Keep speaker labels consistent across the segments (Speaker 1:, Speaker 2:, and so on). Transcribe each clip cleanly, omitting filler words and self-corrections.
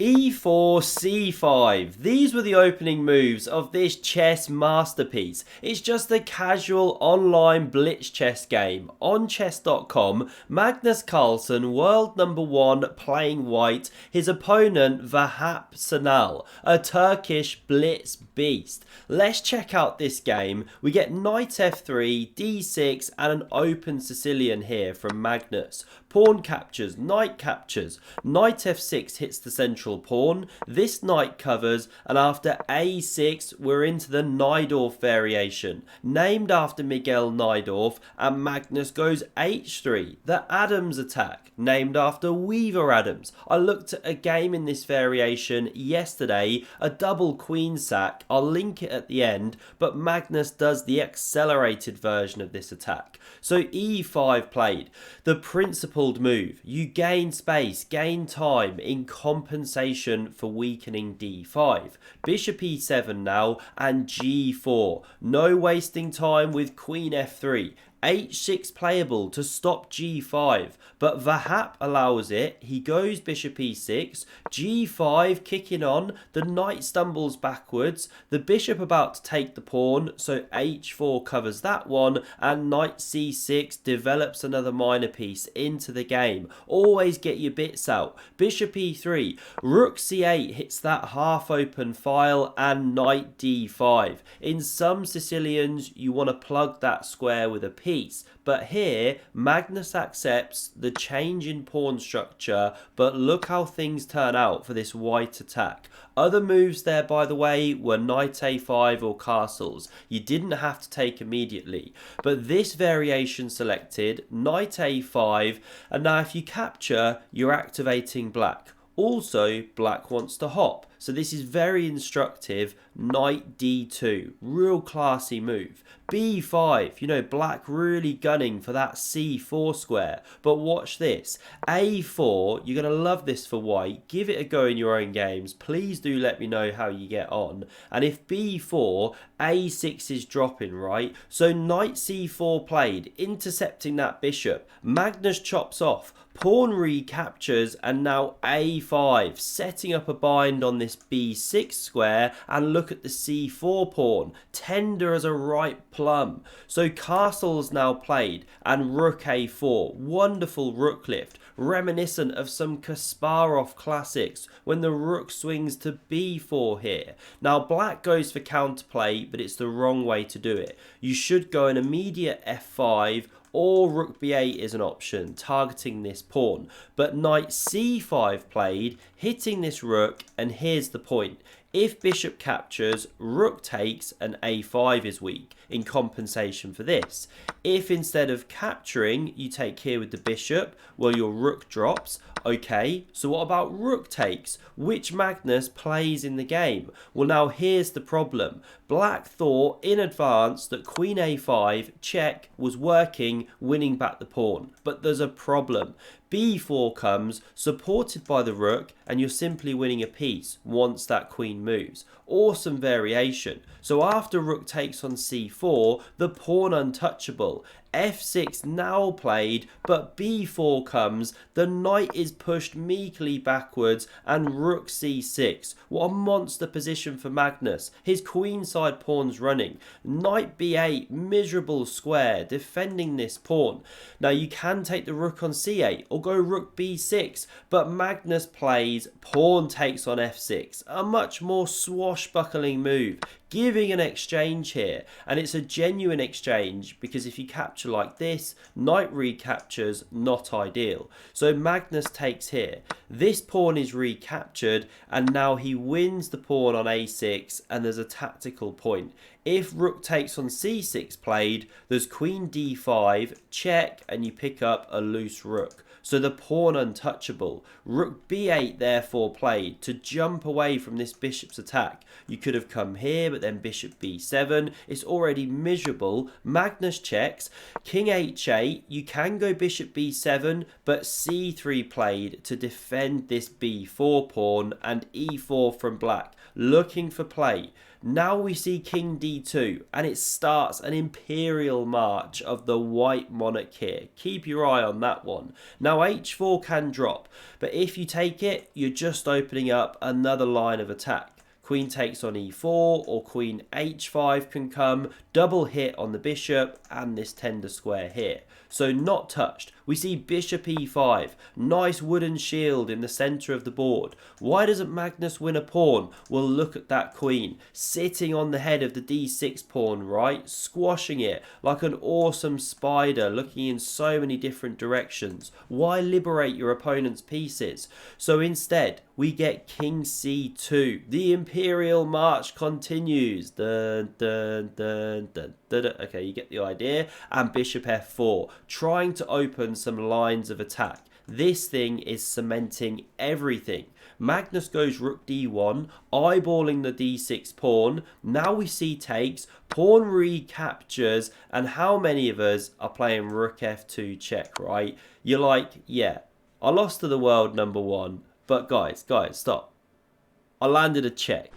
Speaker 1: E4, C5. These were the opening moves of this chess masterpiece. It's just a casual online blitz chess game. On chess.com, Magnus Carlsen, world number 1, playing white. His opponent, Vahap Sanal, a Turkish blitz beast. Let's check out this game. We get knight f3, d6 and an open Sicilian here from Magnus. Pawn captures, knight f6 hits the central pawn, this knight covers, and after a6 we're into the Najdorf variation, named after Miguel Najdorf, and Magnus goes h3, the Adams attack, named after Weaver Adams. I looked at a game in this variation yesterday, a double queen sack, I'll link it at the end, but Magnus does the accelerated version of this attack. So e5 played, the principled move. You gain space, gain time in compensation for weakening d5. Bishop e7 now and g4. No wasting time with queen f3. h6 playable to stop g5, but Vahap allows it. He goes bishop e6, g5 kicking on, the knight stumbles backwards, the bishop about to take the pawn, so h4 covers that one, and knight c6 develops another minor piece into the game. Always get your bits out. Bishop e3, rook c8 hits that half open file, and knight d5. In some Sicilians you want to plug that square with a piece. But here, Magnus accepts the change in pawn structure, but look how things turn out for this white attack. Other moves there, by the way, were knight a5 or castles. You didn't have to take immediately. But this variation selected, knight a5, and now if you capture, you're activating black. Also, black wants to hop. So this is very instructive. Knight d2, real classy move. b5, you know, black really gunning for that c4 square. But watch this. a4, you're going to love this for white. Give it a go in your own games. Please do let me know how you get on. And if b4, a6 is dropping, right? So knight c4 played, intercepting that bishop. Magnus chops off. Pawn recaptures, and now a5, setting up a bind on this b6 square, and look at the c4 pawn, tender as a ripe plum. So castle's now played, and rook a4, wonderful rook lift, reminiscent of some Kasparov classics when the rook swings to b4 here. Now black goes for counterplay, but it's the wrong way to do it. You should go an immediate f5, or rook b8 is an option, targeting this pawn. But knight c5 played, hitting this rook, and here's the point. If bishop captures, rook takes, and a5 is weak in compensation for this. If instead of capturing, you take here with the bishop, well, your rook drops. Okay, so what about rook takes? Which Magnus plays in the game? Well, now here's the problem. Black thought in advance that queen a5, check, was working, winning back the pawn. But there's a problem. b4 comes, supported by the rook, and you're simply winning a piece once that queen moves. Awesome variation. So after rook takes on c4, the pawn untouchable. f6 now played, but b4 comes, the knight is pushed meekly backwards, and rook c6. What a monster position for Magnus. His queenside pawn's running. Knight b8, miserable square, defending this pawn. Now you can take the rook on c8, or go rook b6, but Magnus plays pawn takes on f6, a much more swashbuckling move, giving an exchange here, and it's a genuine exchange because if you capture like this, knight recaptures, not ideal. So Magnus takes here, this pawn is recaptured, and now he wins the pawn on a6, and there's a tactical point. If rook takes on c6 played, there's queen d5, check, and you pick up a loose rook. So the pawn untouchable. Rook b8 therefore played to jump away from this bishop's attack. You could have come here, but then bishop b7. It's already miserable. Magnus checks. King h8. You can go bishop b7, but c3 played to defend this b4 pawn, and e4 from black. Looking for play. Now we see king d2, and it starts an imperial march of the white monarch here. Keep your eye on that one. Now h4 can drop, but if you take it, you're just opening up another line of attack. Queen takes on e4 or queen h5 can come, double hit on the bishop and this tender square here. So not touched. We see bishop e5, nice wooden shield in the center of the board. Why doesn't Magnus win a pawn? Well, look at that queen sitting on the head of the d6 pawn, right? Squashing it like an awesome spider, looking in so many different directions. Why liberate your opponent's pieces? So instead, we get king c2. The imperial march continues. Dun, dun, dun, dun, dun, dun. Okay, you get the idea. And bishop f4, trying to open some lines of attack. This thing is cementing everything. Magnus goes rook d1, eyeballing the d6 pawn. Now we see takes, pawn recaptures, and how many of us are playing rook f2 check, right? You're like, yeah, I lost to the world #1, but guys, stop. I landed a check.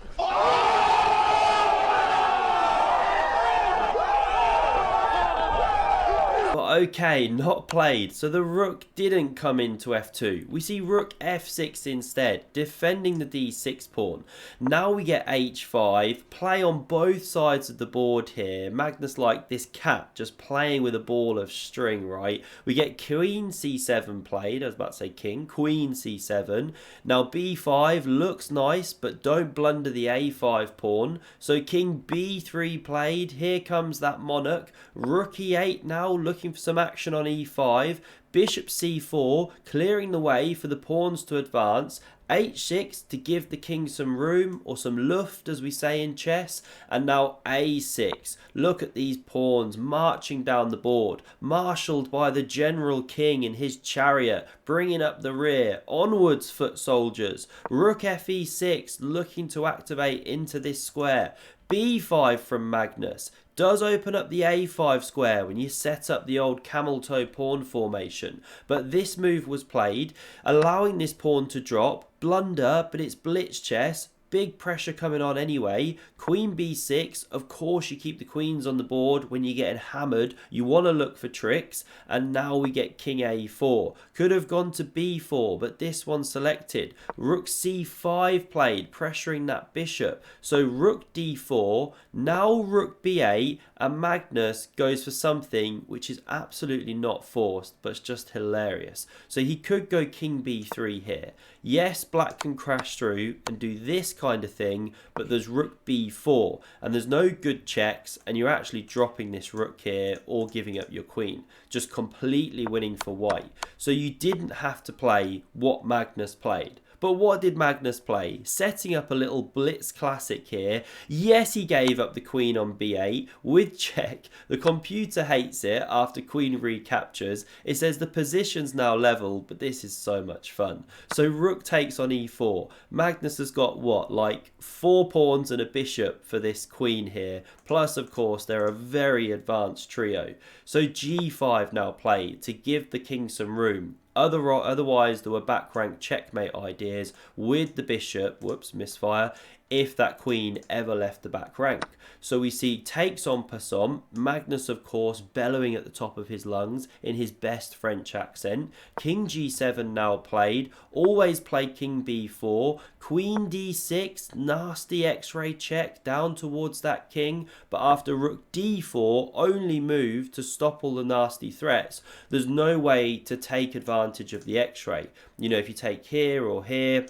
Speaker 1: Okay, not played. So the rook didn't come into f2. We see rook f6 instead, defending the d6 pawn. Now we get h5, play on both sides of the board here. Magnus like this cat just playing with a ball of string, right? We get queen c7 played. I was about to say king. Queen c7. Now b5 looks nice, but don't blunder the a5 pawn. So king b3 played. Here comes that monarch. Rook e8 now, looking for some action on e5, bishop c4, clearing the way for the pawns to advance, h6 to give the king some room, or some luft as we say in chess, and now a6. Look at these pawns marching down the board, marshalled by the general king in his chariot, bringing up the rear. Onwards, foot soldiers. Rook fe6, looking to activate into this square. b5 from Magnus does open up the a5 square when you set up the old camel toe pawn formation, but this move was played, allowing this pawn to drop. Blunder, but it's blitz chess. Big pressure coming on anyway. Queen b6, of course you keep the queens on the board when you're getting hammered. You want to look for tricks. And now we get king a4. Could have gone to b4, but this one selected. Rook c5 played, pressuring that bishop. So rook d4, now rook b8, and Magnus goes for something which is absolutely not forced, but it's just hilarious. So he could go king b3 here. Yes, black can crash through and do this kind of thing, but there's rook b4 and there's no good checks, and you're actually dropping this rook here or giving up your queen, just completely winning for white. So you didn't have to play what Magnus played. But what did Magnus play? Setting up a little blitz classic here. Yes, he gave up the queen on b8 with check. The computer hates it after queen recaptures. It says the position's now level, but this is so much fun. So rook takes on e4. Magnus has got what, like 4 pawns and a bishop for this queen here. Plus, of course, they're a very advanced trio. So g5 now played to give the king some room. Otherwise, there were back rank checkmate ideas with the bishop, whoops, misfire, if that queen ever left the back rank. So we see takes on passant, Magnus of course bellowing at the top of his lungs in his best French accent. King g7 now played, always play king b4, queen d6, nasty x-ray check down towards that king, but after rook d4 only move to stop all the nasty threats. There's no way to take advantage of the x-ray. You know, if you take here or here,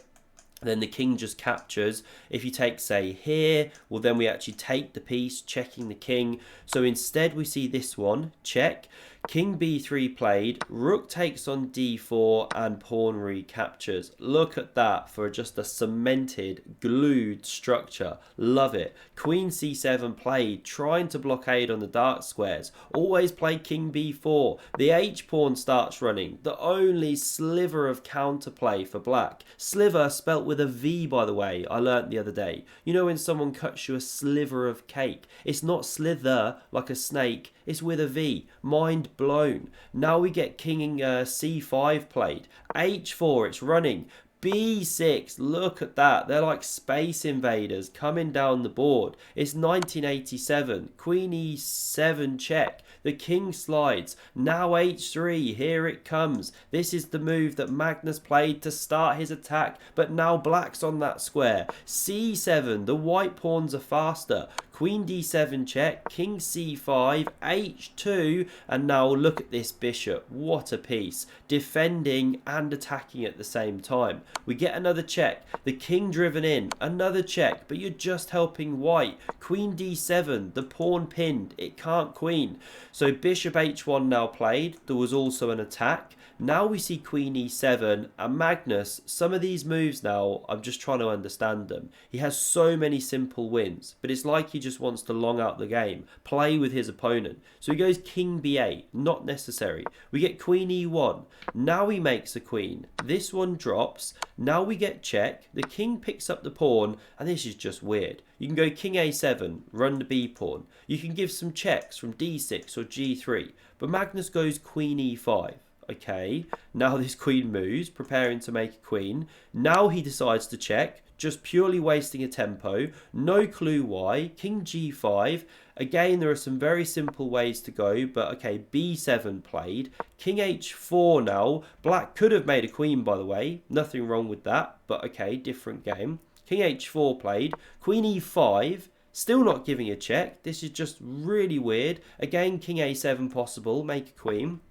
Speaker 1: then the king just captures. If you take, say, here, well, then we actually take the piece, checking the king. So instead we see this one, check. King b3 played, rook takes on d4, and pawn recaptures. Look at that for just a cemented, glued structure. Love it. Queen c7 played, trying to blockade on the dark squares. Always play king b4. The h-pawn starts running. The only sliver of counterplay for black. Sliver spelt with a V, by the way, I learnt the other day. You know when someone cuts you a sliver of cake? It's not slither like a snake. It's with a V. Mind blown. Now we get king c5 played. h4, it's running. B6, look at that. They're like space invaders coming down the board. It's 1987. Queen E7 check. The king slides. Now H3. Here it comes. This is the move that Magnus played to start his attack, but now black's on that square. C7. The white pawns are faster. Queen D7 check. King C5. H2. And now look at this bishop. What a piece. Defending and attacking at the same time. We get another check. The king driven in. Another check, but you're just helping white. Queen D7. The pawn pinned. It can't queen. So bishop H1 now played. There was also an attack. Now we see Queen E7 and Magnus. Some of these moves now, I'm just trying to understand them. He has so many simple wins, but it's like he just wants to long out the game, play with his opponent. So he goes King B8, not necessary. We get Queen E1. Now he makes a queen. This one drops. Now we get check. The king picks up the pawn, and this is just weird. You can go King A7, run the B pawn. You can give some checks from D6 or G3, but Magnus goes Queen E5. Okay, now this queen moves, preparing to make a queen. Now he decides to check, just purely wasting a tempo. No clue why. King G5. Again, there are some very simple ways to go, but okay, B7 played. King H4 now. Black could have made a queen, by the way. Nothing wrong with that, but okay, different game. King H4 played. Queen E5. Still not giving a check. This is just really weird. Again, King A7 possible, make a queen.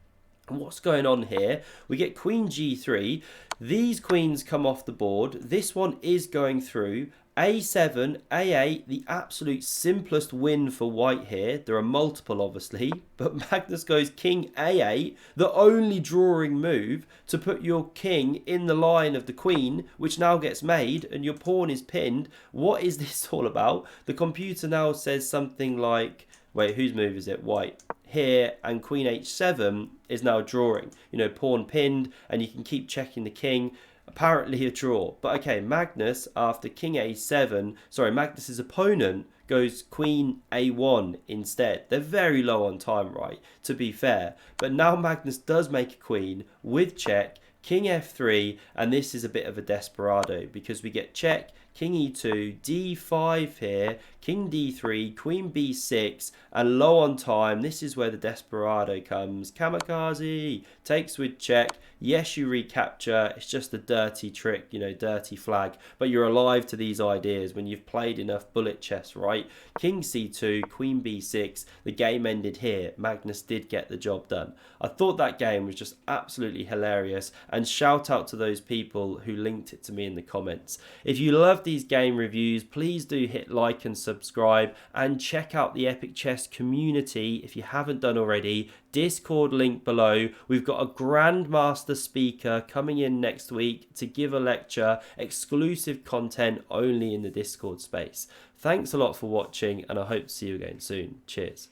Speaker 1: What's going on here? We get Queen G3. These queens come off the board. This one is going through. A7, A8, the absolute simplest win for white here. There are multiple, obviously, but Magnus goes King A8, the only drawing move to put your king in the line of the queen, which now gets made, and your pawn is pinned. What is this all about? The computer now says something like, wait, whose move is it? White. Here, and Queen H7 is now drawing. You know, pawn pinned, and you can keep checking the king. Apparently a draw. But okay, Magnus, after King A7, sorry, Magnus's opponent goes Queen A1 instead. They're very low on time, right? To be fair. But now Magnus does make a queen with check, King F3, and this is a bit of a desperado because we get check, King E2, D5 here, King D3, Queen B6, and low on time. This is where the desperado comes. Kamikaze takes with check. Yes, you recapture. It's just a dirty trick, you know, dirty flag. But you're alive to these ideas when you've played enough bullet chess, right? King C2, Queen B6. The game ended here. Magnus did get the job done. I thought that game was just absolutely hilarious. And shout out to those people who linked it to me in the comments. If you love these game reviews, please do hit like and subscribe, and check out the Epic Chess community if you haven't done already. Discord link below. We've got a Grandmaster speaker coming in next week to give a lecture, exclusive content only in the Discord space. Thanks a lot for watching, and I hope to see you again soon. Cheers.